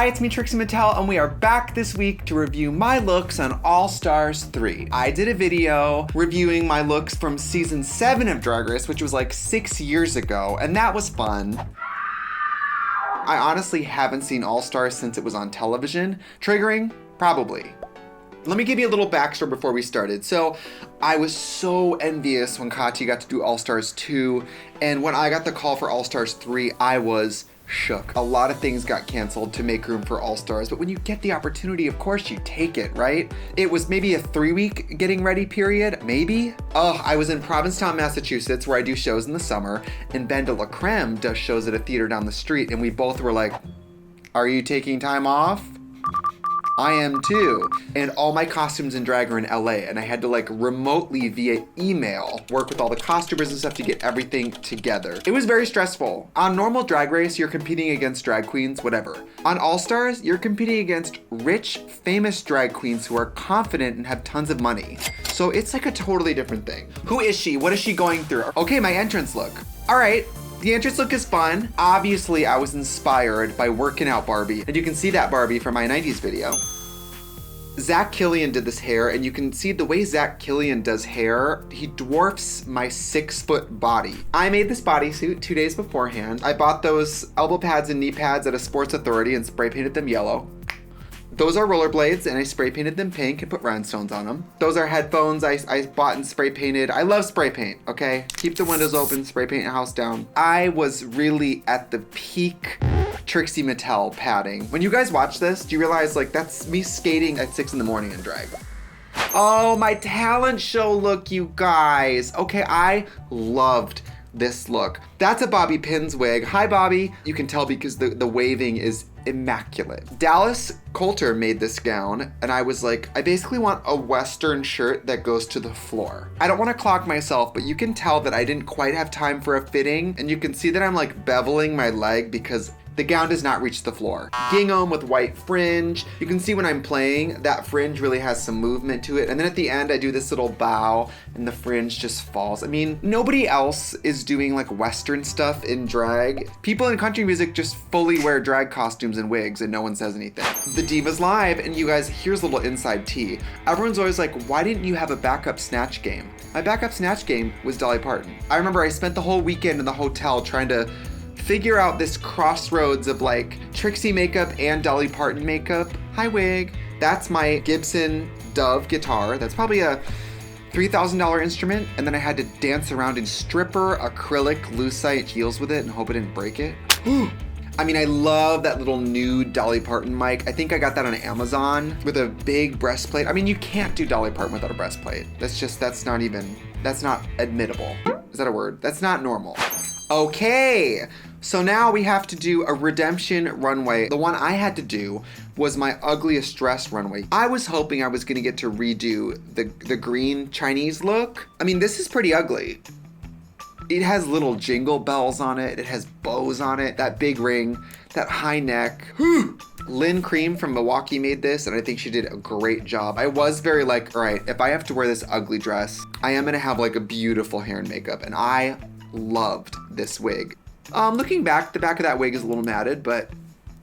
Hi, it's me, Trixie Mattel, and we are back this week to review my looks on All Stars 3. I did a video reviewing my looks from season 7 of Drag Race, which was like 6 years ago, and that was fun. I honestly haven't seen All Stars since it was on television. Triggering? Probably. Let me give you a little backstory before we started. So, I was so envious when Katya got to do All Stars 2, and when I got the call for All Stars 3, I was shook. A lot of things got canceled to make room for All Stars, but when you get the opportunity, of course you take it, right? It was maybe a 3-week getting ready period, maybe? I was in Provincetown, Massachusetts, where I do shows in the summer, and Lyn Kream does shows at a theater down the street, and we both were like, are you taking time off? I am too. And all my costumes in drag are in LA, and I had to like remotely via email work with all the costumers and stuff to get everything together. It was very stressful. On normal Drag Race, you're competing against drag queens, whatever. On All Stars, you're competing against rich, famous drag queens who are confident and have tons of money. So it's like a totally different thing. Who is she? What is she going through? Okay, my entrance look. All right. The entrance look is fun. Obviously, I was inspired by Working Out Barbie, and you can see that Barbie from my 90s video. Zach Kilian did this hair, and you can see the way Zach Kilian does hair, he dwarfs my 6-foot body. I made this bodysuit 2 days beforehand. I bought those elbow pads and knee pads at a Sports Authority and spray painted them yellow. Those are rollerblades, and I spray painted them pink and put rhinestones on them. Those are headphones I bought and spray painted. I love spray paint, okay? Keep the windows open, spray paint your house down. I was really at the peak Trixie Mattel padding. When you guys watch this, do you realize like that's me skating at 6 in the morning in drag? Oh, my talent show look, you guys. Okay, I loved this look. That's a Bobbie Pinz wig. Hi, Bobbie. You can tell because the waving is immaculate. Dallas Coulter made this gown, and I was like, I basically want a Western shirt that goes to the floor. I don't want to clock myself, but you can tell that I didn't quite have time for a fitting, and you can see that I'm like beveling my leg because the gown does not reach the floor. Gingham with white fringe. You can see when I'm playing, that fringe really has some movement to it. And then at the end, I do this little bow and the fringe just falls. I mean, nobody else is doing like Western stuff in drag. People in country music just fully wear drag costumes and wigs and no one says anything. The Divas Live, and you guys, here's a little inside tea. Everyone's always like, why didn't you have a backup snatch game? My backup snatch game was Dolly Parton. I remember I spent the whole weekend in the hotel trying to figure out this crossroads of like Trixie makeup and Dolly Parton makeup. Hi, wig. That's my Gibson Dove guitar. That's probably a $3,000 instrument. And then I had to dance around in stripper acrylic lucite heels with it and hope I didn't break it. I mean, I love that little nude Dolly Parton mic. I think I got that on Amazon with a big breastplate. I mean, you can't do Dolly Parton without a breastplate. That's not admittable. Is that a word? That's not normal. Okay, so now we have to do a redemption runway. The one I had to do was my Ugliest Dress runway. I was hoping I was gonna get to redo the green Chinese look. I mean, this is pretty ugly. It has little jingle bells on it. It has bows on it, that big ring, that high neck. Lyn Kream from Milwaukee made this, and I think she did a great job. I was very like, all right, if I have to wear this ugly dress, I am gonna have like a beautiful hair and makeup, and I loved this wig. Looking back, the back of that wig is a little matted, but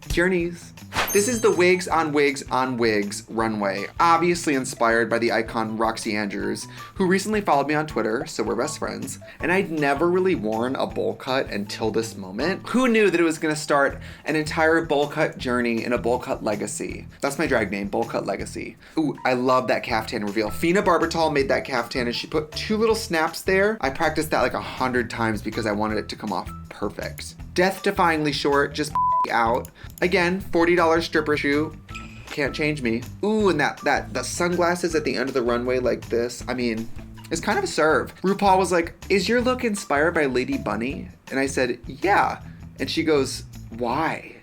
journeys. This is the Wigs on Wigs on Wigs runway, obviously inspired by the icon Sara Andrews, who recently followed me on Twitter, so we're best friends, and I'd never really worn a bowl cut until this moment. Who knew that it was gonna start an entire bowl cut journey in a bowl cut legacy? That's my drag name, Bowl Cut Legacy. Ooh, I love that caftan reveal. Fena Barbitall made that caftan and she put 2 little snaps there. I practiced that like 100 times because I wanted it to come off perfect. Death-defyingly short, just out. Again, $40 stripper shoe. Can't change me. Ooh, and the sunglasses at the end of the runway like this. I mean, it's kind of a serve. RuPaul was like, is your look inspired by Lady Bunny? And I said, yeah. And she goes, why?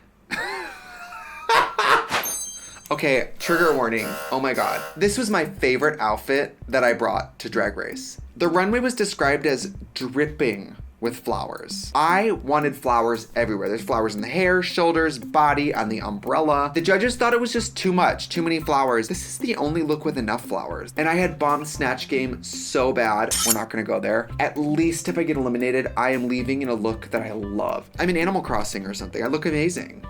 Okay, trigger warning. Oh my God. This was my favorite outfit that I brought to Drag Race. The runway was described as dripping with flowers. I wanted flowers everywhere. There's flowers in the hair, shoulders, body, on the umbrella. The judges thought it was just too much, too many flowers. This is the only look with enough flowers. And I had bombed snatch game so bad. We're not gonna go there. At least if I get eliminated, I am leaving in a look that I love. I'm in Animal Crossing or something. I look amazing.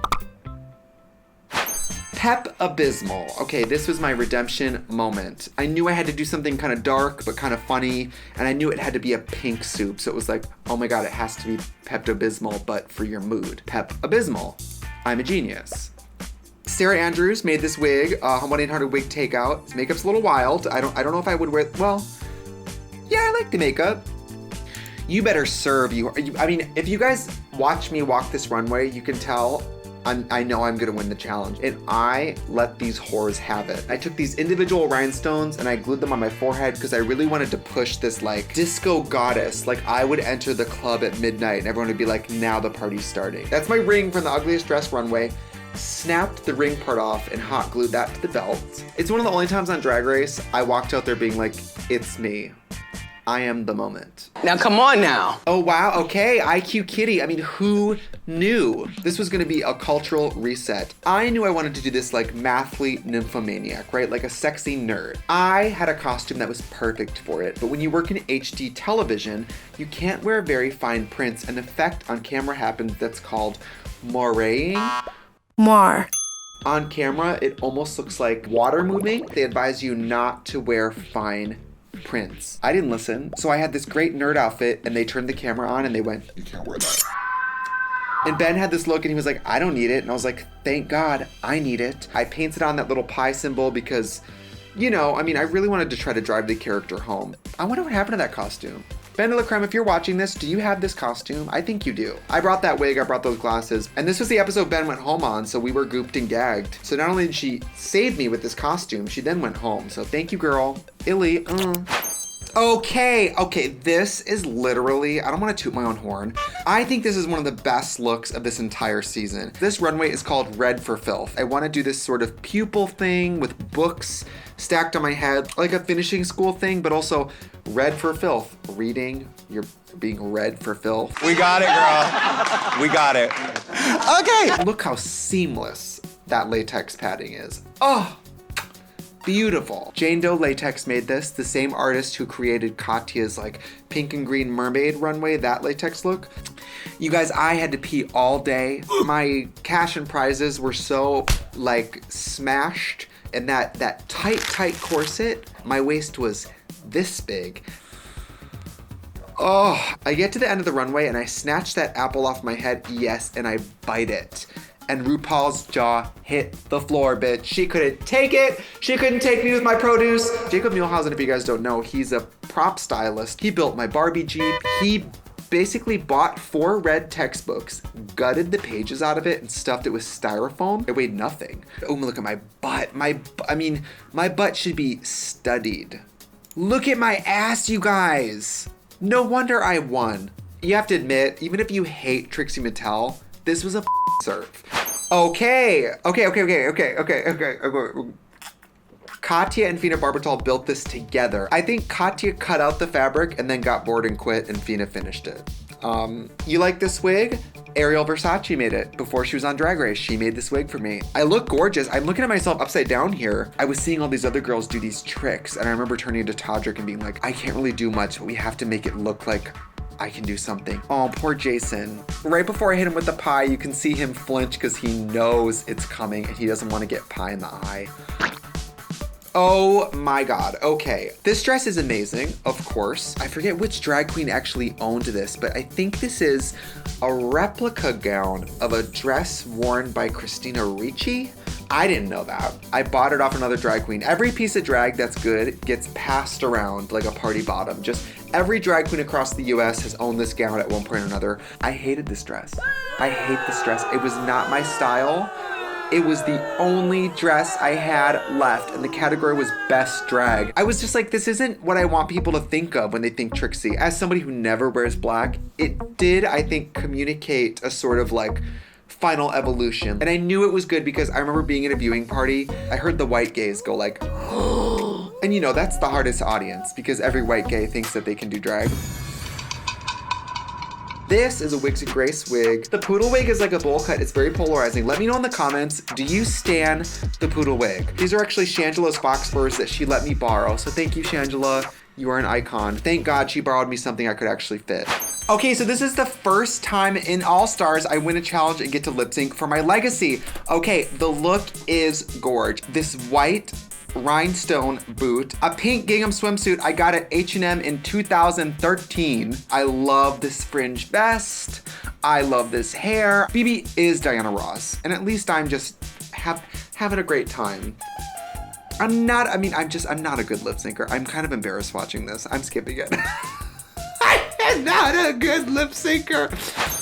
Pep Abysmal. Okay, this was my redemption moment. I knew I had to do something kind of dark but kind of funny, and I knew it had to be a pink soup, so it was like, oh my god, it has to be Pepto-Bismol, but for your mood. Pep Abysmal. I'm a genius. Sara Andrews made this wig, 1-800 wig takeout. This makeup's a little wild. I don't know if I would wear, well, yeah, I like the makeup. You better serve you. I mean, if you guys watch me walk this runway, you can tell I know I'm gonna win the challenge. And I let these whores have it. I took these individual rhinestones and I glued them on my forehead because I really wanted to push this like disco goddess. Like I would enter the club at midnight and everyone would be like, now the party's starting. That's my ring from the Ugliest Dress runway. Snapped the ring part off and hot glued that to the belt. It's one of the only times on Drag Race I walked out there being like, it's me. I am the moment. Now come on now. Oh wow, okay, IQ Kitty. I mean, who knew this was gonna be a cultural reset? I knew I wanted to do this like mathlete nymphomaniac, right? Like a sexy nerd. I had a costume that was perfect for it, but when you work in HD television, you can't wear very fine prints. An effect on camera happens that's called moiraying. Moire. On camera, it almost looks like water moving. They advise you not to wear fine prints. I didn't listen, so I had this great nerd outfit and they turned the camera on and they went, you can't wear that. And Ben had this look and he was like, I don't need it. And I was like, thank God, I need it. I painted on that little pie symbol because, you know, I mean, I really wanted to try to drive the character home. I wonder what happened to that costume. Ben Lyn Kream, if you're watching this, do you have this costume? I think you do. I brought that wig, I brought those glasses, and this was the episode Ben went home on, so we were gooped and gagged. So not only did she save me with this costume, she then went home. So thank you, girl. Illy, Okay, this is literally, I don't want to toot my own horn. I think this is one of the best looks of this entire season. This runway is called Red for Filth. I want to do this sort of pupil thing with books stacked on my head, like a finishing school thing, but also Red for Filth. Reading, you're being red for filth. We got it, girl. We got it. Okay. Look how seamless that latex padding is. Oh, beautiful. Jane Doe Latex made this, the same artist who created Katya's like pink and green mermaid runway, that latex look. You guys, I had to pee all day. My cash and prizes were so like smashed, and that tight corset, my waist was this big. Oh, I get to the end of the runway and I snatch that apple off my head, yes, and I bite it. And RuPaul's jaw hit the floor, bitch. She couldn't take it. She couldn't take me with my produce. Jacob Muehlhausen, if you guys don't know, he's a prop stylist. He built my Barbie Jeep. He basically bought 4 red textbooks, gutted the pages out of it, and stuffed it with styrofoam. It weighed nothing. Oh, look at my butt. My butt should be studied. Look at my ass, you guys. No wonder I won. You have to admit, even if you hate Trixie Mattel, this was a serve. Okay. Katya and Fena Barbitall built this together. I think Katya cut out the fabric and then got bored and quit, and Fena finished it. You like this wig? Ariel Versace made it before she was on Drag Race. She made this wig for me. I look gorgeous. I'm looking at myself upside down here. I was seeing all these other girls do these tricks, and I remember turning to Todrick and being like, I can't really do much, but we have to make it look like I can do something. Oh, poor Jason. Right before I hit him with the pie, you can see him flinch because he knows it's coming and he doesn't want to get pie in the eye. Oh my God, okay. This dress is amazing, of course. I forget which drag queen actually owned this, but I think this is a replica gown of a dress worn by Christina Ricci. I didn't know that. I bought it off another drag queen. Every piece of drag that's good gets passed around like a party bottom. Just every drag queen across the US has owned this gown at one point or another. I hated this dress. I hate this dress. It was not my style. It was the only dress I had left, and the category was best drag. I was just like, this isn't what I want people to think of when they think Trixie. As somebody who never wears black, it did, I think, communicate a sort of like final evolution. And I knew it was good because I remember being at a viewing party, I heard the white gays go like, and you know, that's the hardest audience because every white gay thinks that they can do drag. This is a Wigs Grace wig. The poodle wig is like a bowl cut. It's very polarizing. Let me know in the comments, do you stan the poodle wig? These are actually Shangela's fox furs that she let me borrow. So thank you, Shangela. You are an icon. Thank God she borrowed me something I could actually fit. Okay, so this is the first time in All Stars I win a challenge and get to lip sync for my legacy. Okay, the look is gorge. This white rhinestone boot, a pink gingham swimsuit I got at H&M in 2013. I love this fringe vest. I love this hair. Bobbie is Diana Ross, and at least I'm just having a great time. I'm not a good lip syncer. I'm kind of embarrassed watching this. I'm skipping it. I'm not a good lip syncer.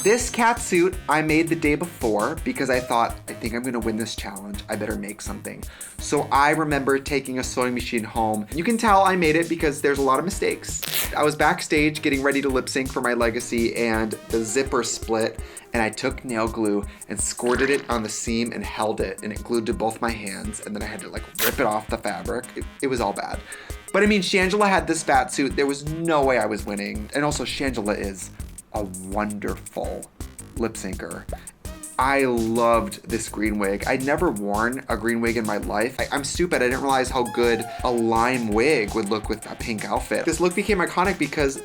This cat suit I made the day before because I thought, I think I'm gonna win this challenge. I better make something. So I remember taking a sewing machine home. You can tell I made it because there's a lot of mistakes. I was backstage getting ready to lip sync for my legacy and the zipper split, and I took nail glue and squirted it on the seam and held it, and it glued to both my hands, and then I had to like rip it off the fabric. It was all bad. But I mean, Shangela had this fat suit. There was no way I was winning. And also Shangela is a wonderful lip syncer. I loved this green wig. I'd never worn a green wig in my life. I'm stupid. I didn't realize how good a lime wig would look with a pink outfit. This look became iconic because,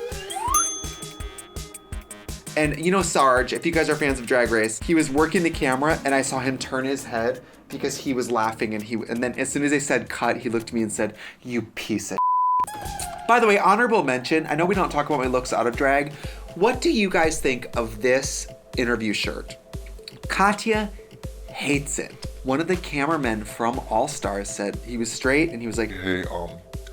and you know Sarge, if you guys are fans of Drag Race, he was working the camera and I saw him turn his head because he was laughing, and then as soon as they said cut, he looked at me and said, "You piece of shit." By the way, honorable mention, I know we don't talk about my looks out of drag. What do you guys think of this interview shirt? Katya hates it. One of the cameramen from All Stars said he was straight and he was like, "Hey, I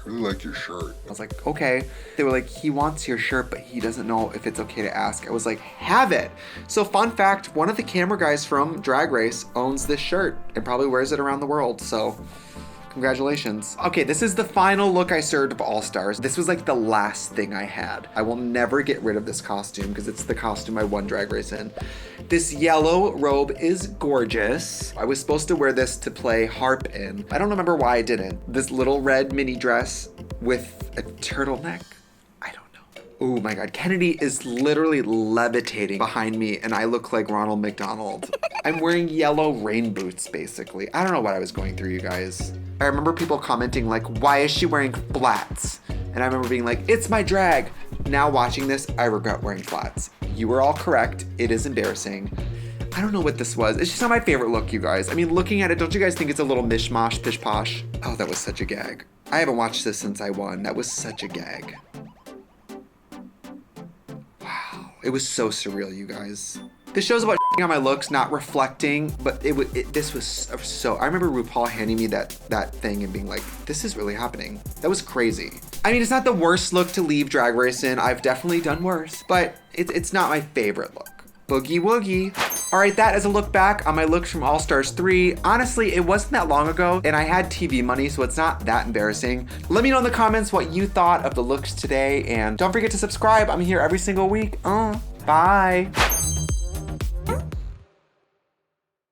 really like your shirt." I was like, okay. They were like, he wants your shirt, but he doesn't know if it's okay to ask. I was like, have it. So fun fact, one of the camera guys from Drag Race owns this shirt and probably wears it around the world. So congratulations. Okay, this is the final look I served of All Stars. This was like the last thing I had. I will never get rid of this costume because it's the costume I won Drag Race in. This yellow robe is gorgeous. I was supposed to wear this to play harp in. I don't remember why I didn't. This little red mini dress with a turtleneck. I don't know. Oh my God, Kennedy is literally levitating behind me and I look like Ronald McDonald. I'm wearing yellow rain boots, basically. I don't know what I was going through, you guys. I remember people commenting like, why is she wearing flats? And I remember being like, it's my drag. Now watching this, I regret wearing flats. You were all correct. It is embarrassing. I don't know what this was. It's just not my favorite look, you guys. I mean, looking at it, don't you guys think it's a little mishmash, pish posh? Oh, that was such a gag. I haven't watched this since I won. That was such a gag. Wow. It was so surreal, you guys. This show's about on my looks, not reflecting, but this was so, I remember RuPaul handing me that thing and being like, this is really happening. That was crazy. I mean, it's not the worst look to leave Drag Race in. I've definitely done worse, but it's not my favorite look. Boogie woogie. All right, that is a look back on my looks from All Stars 3. Honestly, it wasn't that long ago, and I had TV money, so it's not that embarrassing. Let me know in the comments what you thought of the looks today, and don't forget to subscribe. I'm here every single week. Bye.